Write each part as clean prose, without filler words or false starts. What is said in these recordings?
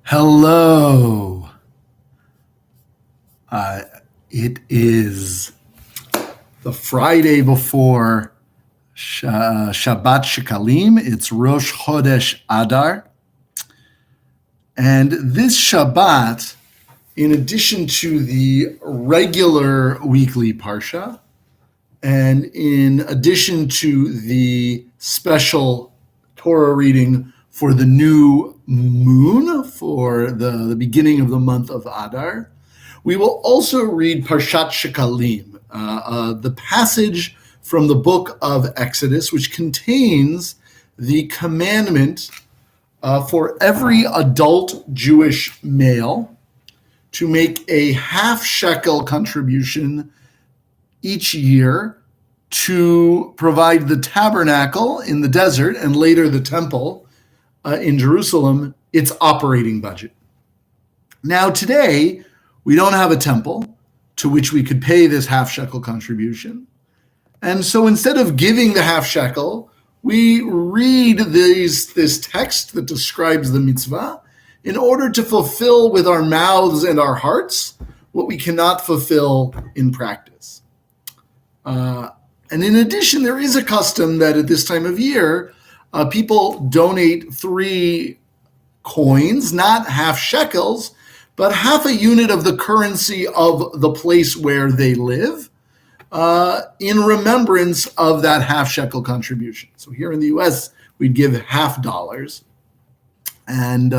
Hello. Uh, it is the Friday before Shabbat Shekalim. It's Rosh Chodesh Adar. And this Shabbat, in addition to the regular weekly Parsha, and in addition to the special Torah reading for the new moon, for the beginning of the month of Adar, we will also read Parshat Shekalim, the passage from the book of Exodus, which contains the commandment for every adult Jewish male to make a half shekel contribution each year to provide the tabernacle in the desert and later the temple in Jerusalem its operating budget. Now today, we don't have a temple to which we could pay this half shekel contribution. And so instead of giving the half shekel, we read this text that describes the mitzvah in order to fulfill with our mouths and our hearts what we cannot fulfill in practice. And in addition, there is a custom that at this time of year, people donate 3 coins, not half shekels, but half a unit of the currency of the place where they live, in remembrance of that half shekel contribution. So here in the U.S., we'd give $50. And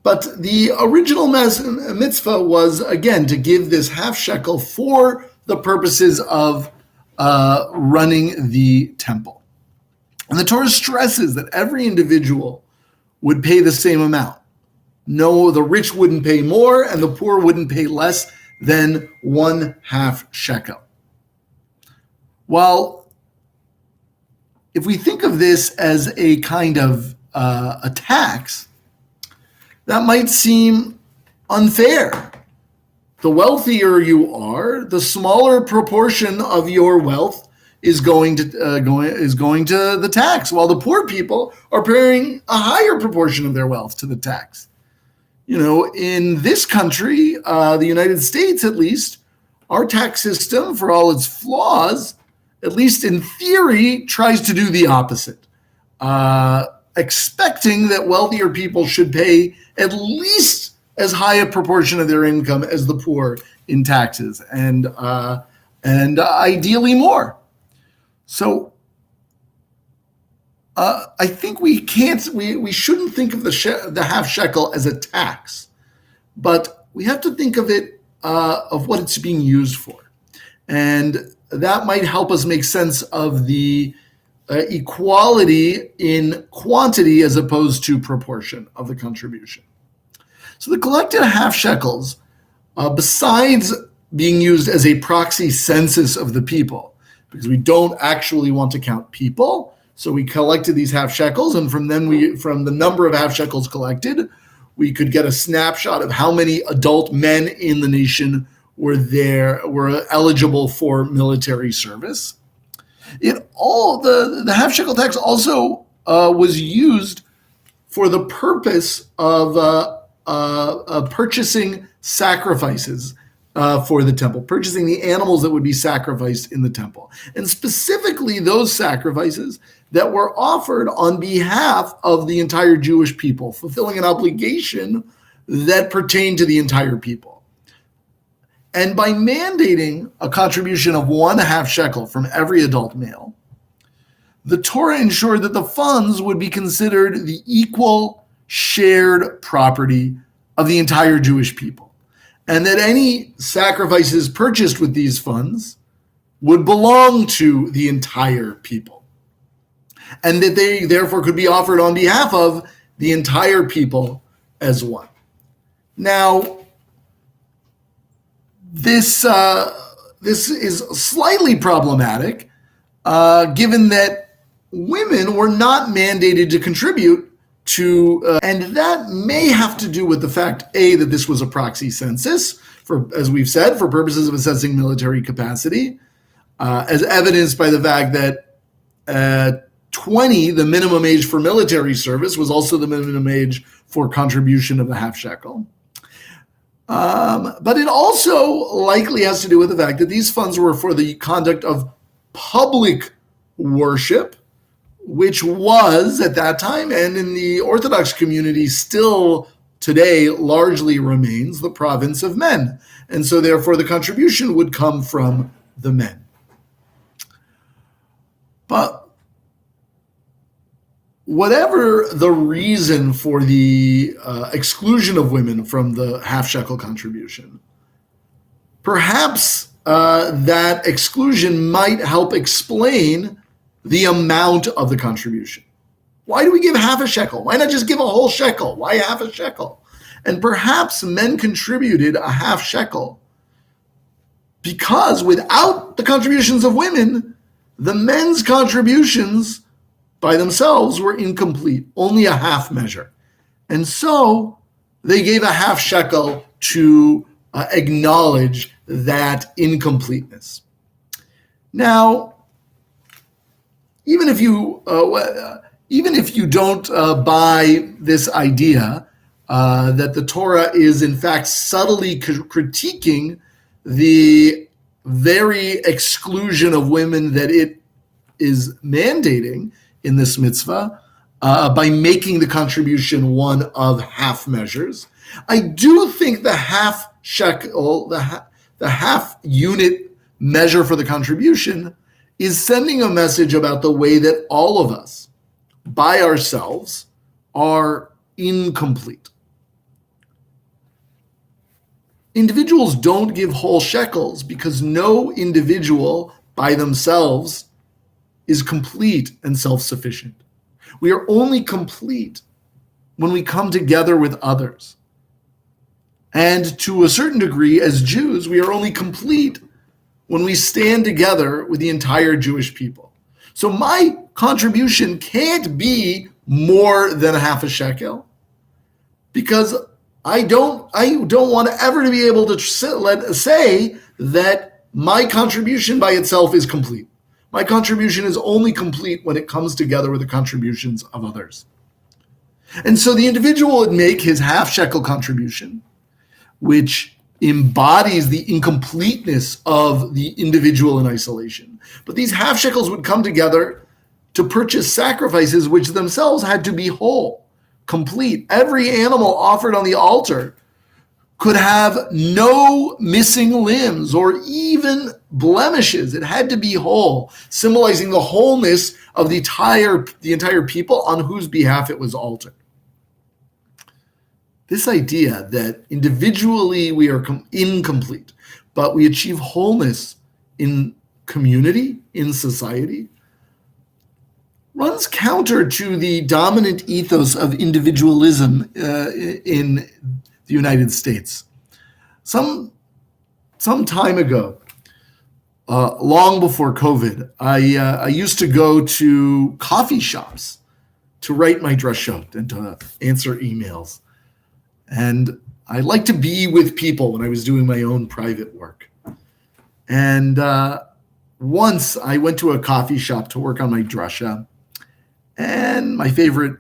but the original mitzvah was, again, to give this half shekel for the purposes of running the temple. And the Torah stresses that every individual would pay the same amount. No, the rich wouldn't pay more and the poor wouldn't pay less than 1/2 shekel. While if we think of this as a kind of a tax, that might seem unfair. The wealthier you are, the smaller proportion of your wealth is going to the tax, while the poor people are paying a higher proportion of their wealth to the tax. You know, in this country, the United States at least, our tax system, for all its flaws, at least in theory, tries to do the opposite, expecting that wealthier people should pay at least as high a proportion of their income as the poor in taxes, and ideally more. So I think we shouldn't think of the half shekel as a tax, but we have to think of it of what it's being used for, and that might help us make sense of the equality in quantity as opposed to proportion of the contribution. So the collected half shekels, besides being used as a proxy census of the people, because we don't actually want to count people, so we collected these half shekels, and from the number of half shekels collected, we could get a snapshot of how many adult men in the nation were eligible for military service. The half shekel tax also was used for the purpose of purchasing sacrifices for the temple, purchasing the animals that would be sacrificed in the temple, and specifically those sacrifices that were offered on behalf of the entire Jewish people, fulfilling an obligation that pertained to the entire people. And by mandating a contribution of 1/2 shekel from every adult male, the Torah ensured that the funds would be considered the equal shared property of the entire Jewish people, and that any sacrifices purchased with these funds would belong to the entire people, and that they therefore could be offered on behalf of the entire people as one. Now, this is slightly problematic, given that women were not mandated to contribute to, and that may have to do with the fact, A, that this was a proxy census, for, as we've said, for purposes of assessing military capacity, as evidenced by the fact that 20, the minimum age for military service, was also the minimum age for contribution of the half shekel. But it also likely has to do with the fact that these funds were for the conduct of public worship, which was at that time, and in the Orthodox community still today largely remains, the province of men. And so therefore the contribution would come from the men. But whatever the reason for the exclusion of women from the half shekel contribution, perhaps that exclusion might help explain the amount of the contribution. Why do we give half a shekel? Why not just give a whole shekel? Why half a shekel? And perhaps men contributed a half shekel because without the contributions of women, the men's contributions by themselves were incomplete, only a half measure. And so they gave a half shekel to acknowledge that incompleteness. Now, even if you don't buy this idea that the Torah is in fact subtly critiquing the very exclusion of women that it is mandating in this mitzvah by making the contribution one of half measures, I do think the half shekel, the half unit measure for the contribution is sending a message about the way that all of us, by ourselves, are incomplete. Individuals don't give whole shekels because no individual by themselves is complete and self-sufficient. We are only complete when we come together with others. And to a certain degree, as Jews, we are only complete when we stand together with the entire Jewish people. So my contribution can't be more than half a shekel because I don't want to ever to be able to say that my contribution by itself is complete. My contribution is only complete when it comes together with the contributions of others. And so the individual would make his half shekel contribution, which embodies the incompleteness of the individual in isolation. But these half shekels would come together to purchase sacrifices which themselves had to be whole, complete. Every animal offered on the altar could have no missing limbs or even blemishes. It had to be whole, symbolizing the wholeness of the entire people on whose behalf it was altered. This idea that individually we are incomplete, but we achieve wholeness in community, in society, runs counter to the dominant ethos of individualism in the United States. Some time ago, long before COVID, I used to go to coffee shops to write my drashot and to answer emails. And I like to be with people when I was doing my own private work. And once I went to a coffee shop to work on my drasha, and my favorite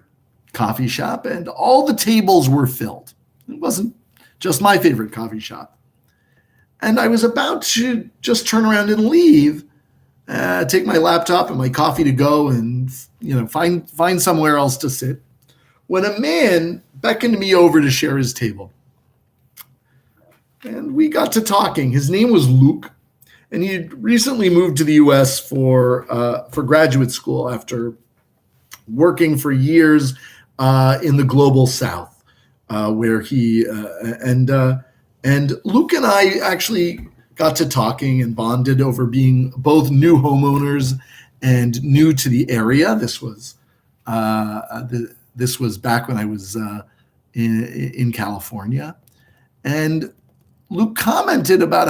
coffee shop, and all the tables were filled. It wasn't just my favorite coffee shop. And I was about to just turn around and leave, take my laptop and my coffee to go and find somewhere else to sit, when a man beckoned me over to share his table. And we got to talking. His name was Luke, and he had recently moved to the U.S. for graduate school after working for years in the global South, where he and Luke and I actually got to talking and bonded over being both new homeowners and new to the area. This was back when I was in California, and Luke commented about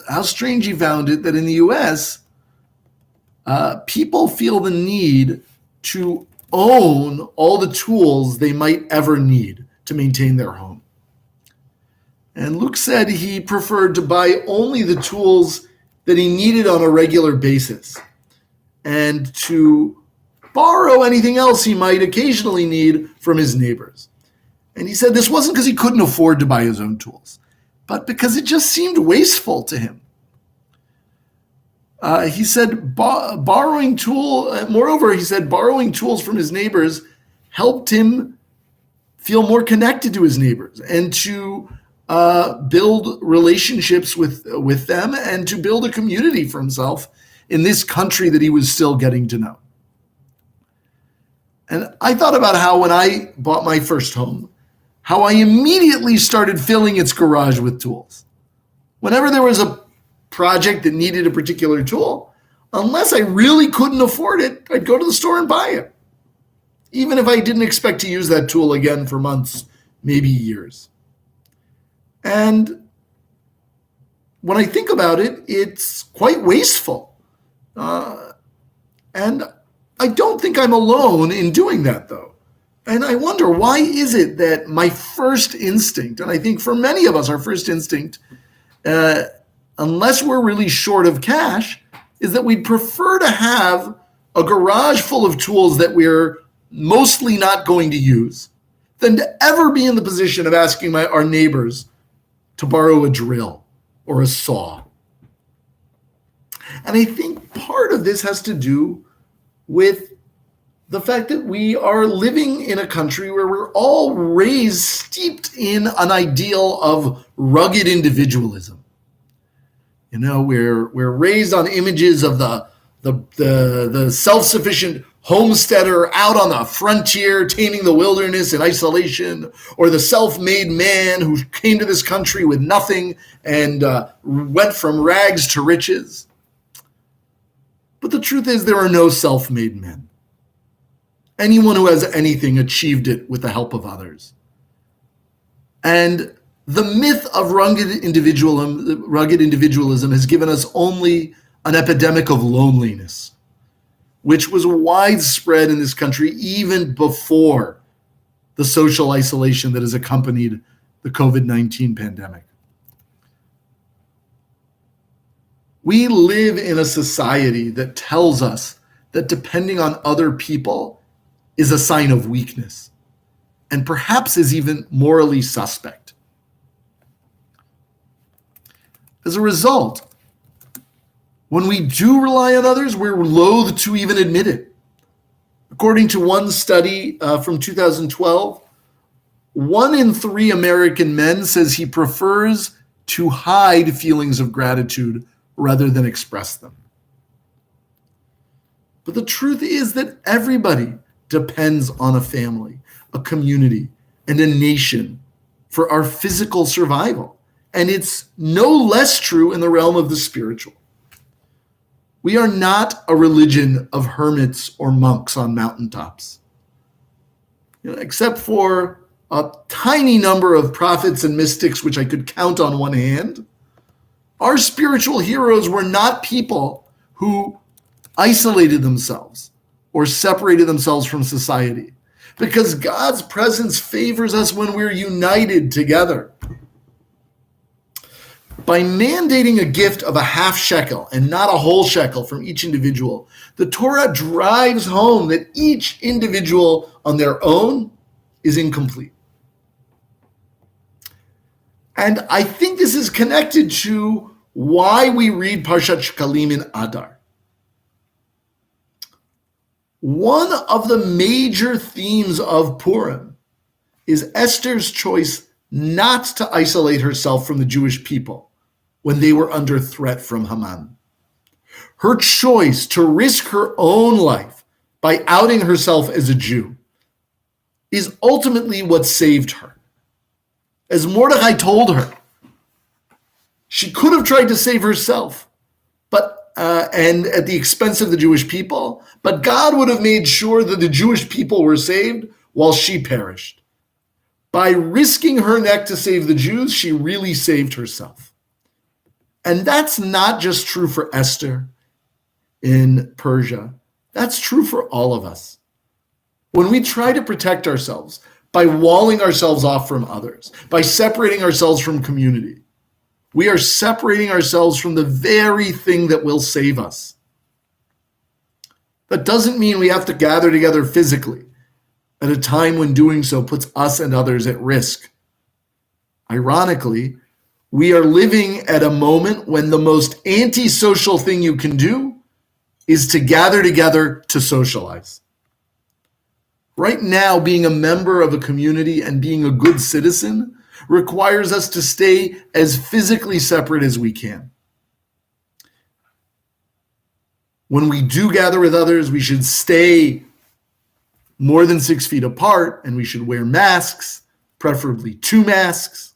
how strange he found it that in the U.S. People feel the need to own all the tools they might ever need to maintain their home. And Luke said he preferred to buy only the tools that he needed on a regular basis and to borrow anything else he might occasionally need from his neighbors. And he said this wasn't because he couldn't afford to buy his own tools, but because it just seemed wasteful to him. He said borrowing tools from his neighbors helped him feel more connected to his neighbors and to build relationships with them and to build a community for himself in this country that he was still getting to know. And I thought about how when I bought my first home, how I immediately started filling its garage with tools. Whenever there was a project that needed a particular tool, unless I really couldn't afford it, I'd go to the store and buy it, even if I didn't expect to use that tool again for months, maybe years. And when I think about it, it's quite wasteful. And I don't think I'm alone in doing that, though. And I wonder, why is it that my first instinct, and I think for many of us, our first instinct, unless we're really short of cash, is that we'd prefer to have a garage full of tools that we're mostly not going to use than to ever be in the position of asking our neighbors to borrow a drill or a saw. And I think part of this has to do with the fact that we are living in a country where we're all raised steeped in an ideal of rugged individualism. You know, we're raised on images of the self-sufficient homesteader out on the frontier, taming the wilderness in isolation, or the self-made man who came to this country with nothing and went from rags to riches. But the truth is, there are no self-made men. Anyone who has anything achieved it with the help of others. And the myth of rugged individualism has given us only an epidemic of loneliness, which was widespread in this country even before the social isolation that has accompanied the COVID-19 pandemic. We live in a society that tells us that depending on other people is a sign of weakness, and perhaps is even morally suspect. As a result, when we do rely on others, we're loath to even admit it. According to one study from 2012, 1 in 3 American men says he prefers to hide feelings of gratitude rather than express them. But the truth is that everybody depends on a family, a community, and a nation for our physical survival. And it's no less true in the realm of the spiritual. We are not a religion of hermits or monks on mountaintops. Except for a tiny number of prophets and mystics, which I could count on one hand, our spiritual heroes were not people who isolated themselves or separated themselves from society, because God's presence favors us when we're united together. By mandating a gift of a half shekel and not a whole shekel from each individual, the Torah drives home that each individual on their own is incomplete. And I think this is connected to why we read Parshat Shekalim in Adar. One of the major themes of Purim is Esther's choice not to isolate herself from the Jewish people when they were under threat from Haman. Her choice to risk her own life by outing herself as a Jew is ultimately what saved her. As Mordechai told her, she could have tried to save herself, and at the expense of the Jewish people, but God would have made sure that the Jewish people were saved while she perished. By risking her neck to save the Jews, she really saved herself. And that's not just true for Esther in Persia. That's true for all of us. When we try to protect ourselves by walling ourselves off from others, by separating ourselves from community, we are separating ourselves from the very thing that will save us. That doesn't mean we have to gather together physically at a time when doing so puts us and others at risk. Ironically, we are living at a moment when the most antisocial thing you can do is to gather together to socialize. Right now, being a member of a community and being a good citizen requires us to stay as physically separate as we can. When we do gather with others, we should stay more than 6 feet apart, and we should wear masks, preferably 2 masks.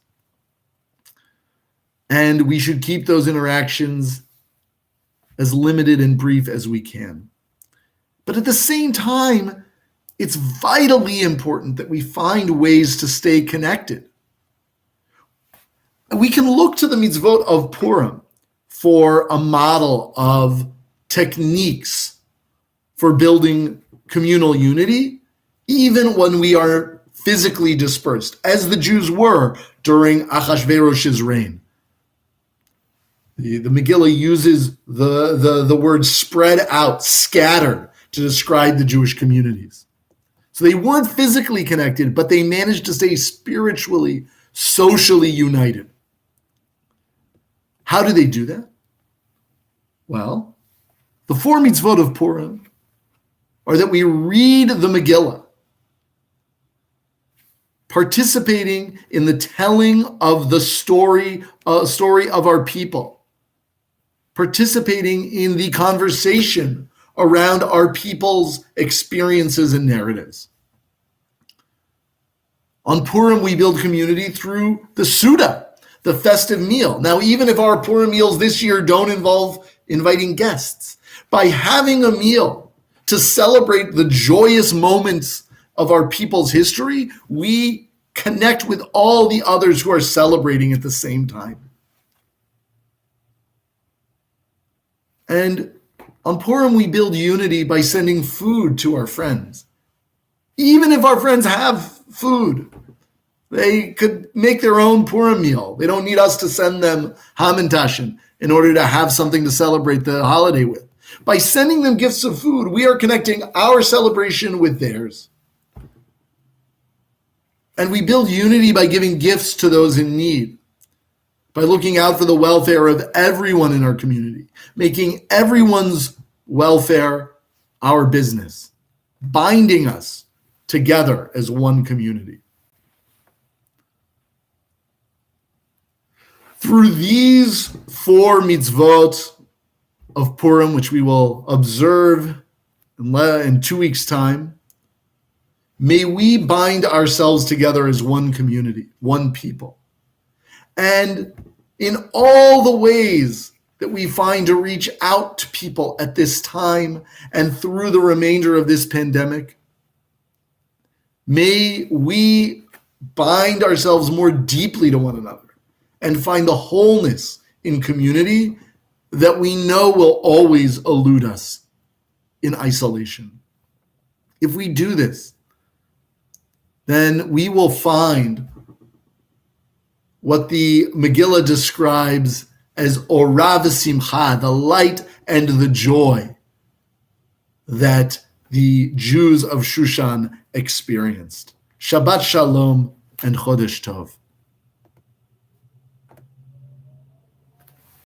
And we should keep those interactions as limited and brief as we can. But at the same time, it's vitally important that we find ways to stay connected. We can look to the mitzvot of Purim for a model of techniques for building communal unity, even when we are physically dispersed, as the Jews were during Achashverosh's reign. The Megillah uses the word spread out, scattered, to describe the Jewish communities. So they weren't physically connected, but they managed to stay spiritually, socially united. How do they do that? Well, the 4 mitzvot of Purim are that we read the Megillah, participating in the telling of the story of our people, participating in the conversation around our people's experiences and narratives. On Purim, we build community through the Suda, the festive meal. Now, even if our Purim meals this year don't involve inviting guests, by having a meal to celebrate the joyous moments of our people's history, we connect with all the others who are celebrating at the same time. And on Purim, we build unity by sending food to our friends. Even if our friends have food, they could make their own Purim meal. They don't need us to send them hamantashen in order to have something to celebrate the holiday with. By sending them gifts of food, we are connecting our celebration with theirs. And we build unity by giving gifts to those in need, by looking out for the welfare of everyone in our community, making everyone's welfare our business, binding us together as one community. Through these 4 mitzvot of Purim, which we will observe in 2 weeks' time, may we bind ourselves together as one community, one people. And in all the ways that we find to reach out to people at this time and through the remainder of this pandemic, may we bind ourselves more deeply to one another and find the wholeness in community that we know will always elude us in isolation. If we do this, then we will find what the Megillah describes as Orah v'Simcha, the light and the joy that the Jews of Shushan experienced. Shabbat Shalom and Chodesh Tov.